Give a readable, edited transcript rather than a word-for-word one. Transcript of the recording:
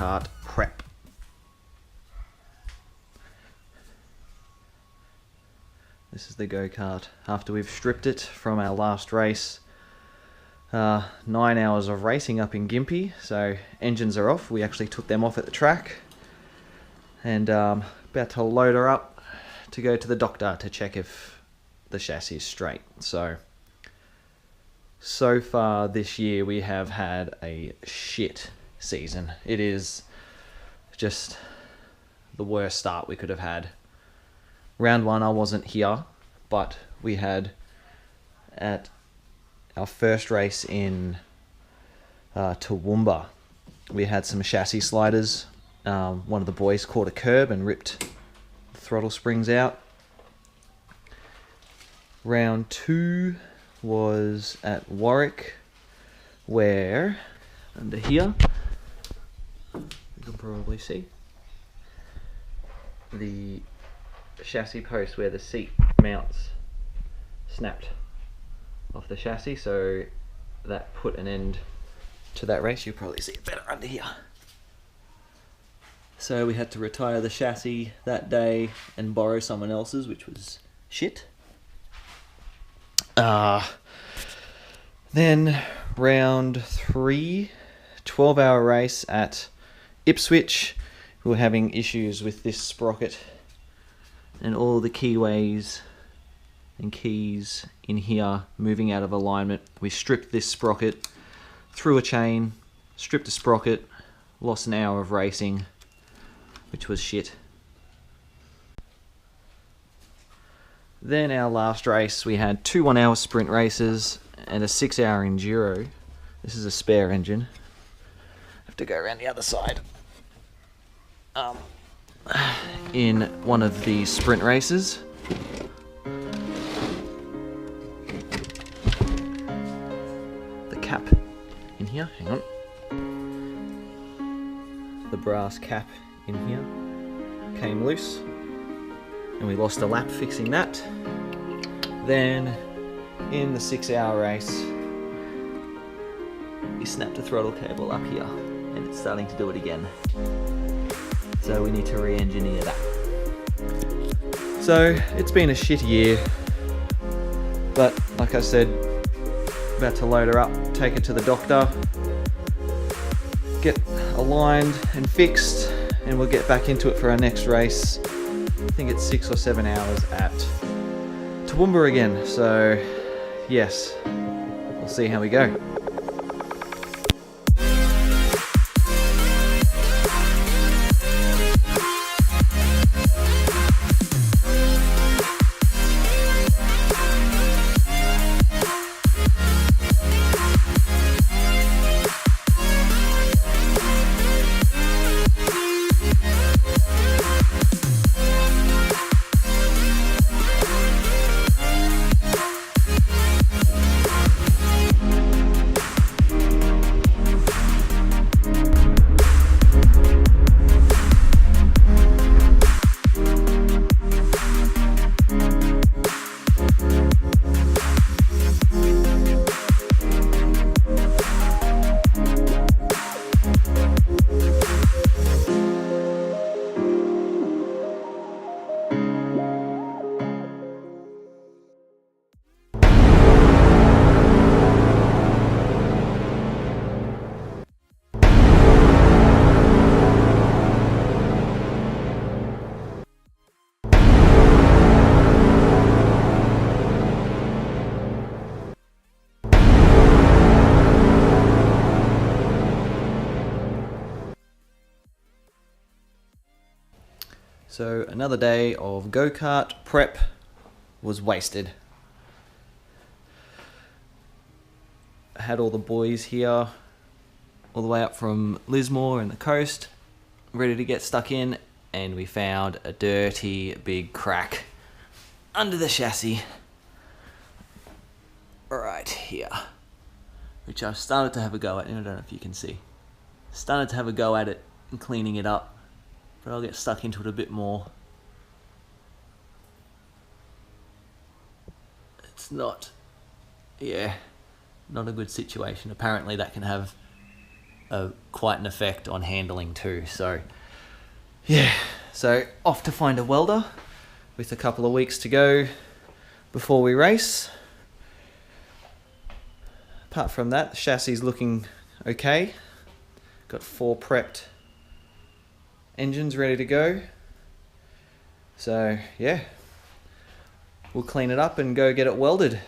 go-kart prep. This is the go-kart after we've stripped it from our last race. 9 hours of racing up in Gympie, so engines are off. We actually took them off at the track, and about to load her up to go to the doctor to check if the chassis is straight. So far this year we have had a shit season. It is just the worst start we could have had. Round 1 I wasn't here, but we had at our first race in Toowoomba, we had some chassis sliders. One of the boys caught a curb and ripped the throttle springs out. Round 2 was at Warwick, where under here you can probably see the chassis post where the seat mounts snapped off the chassis, so that put an end to that race. You'll probably see it better under here. So we had to retire the chassis that day and borrow someone else's, which was shit. Then round 3, 12-hour race at Ipswich. We were having issues with this sprocket and all the keyways and keys in here moving out of alignment. We stripped this sprocket, threw a chain, stripped a sprocket, lost an hour of racing, which was shit. Then our last race, we had 2 1-hour sprint races and a 6-hour enduro. This is a spare engine. I have to go around the other side. In one of the sprint races, the cap in here, hang on. The brass cap in here came loose and we lost a lap fixing that. Then in the 6-hour race, he snapped a throttle cable up here and it's starting to do it again. So we need to re-engineer that. So it's been a shit year, but like I said, about to load her up, take her to the doctor, get aligned and fixed, and we'll get back into it for our next race. I think it's 6 or 7 hours at Toowoomba again. So yes, we'll see how we go. So another day of go-kart prep was wasted. I had all the boys here, all the way up from Lismore and the coast, ready to get stuck in, and we found a dirty big crack under the chassis right here, which I've started to have a go at, and I don't know if you can see. Started to have a go at it and cleaning it up, but I'll get stuck into it a bit more. It's not a good situation. Apparently that can have quite an effect on handling too. So yeah, so off to find a welder with a couple of weeks to go before we race. Apart from that, the chassis is looking okay. Got 4 prepped engines ready to go. So yeah, we'll clean it up and go get it welded.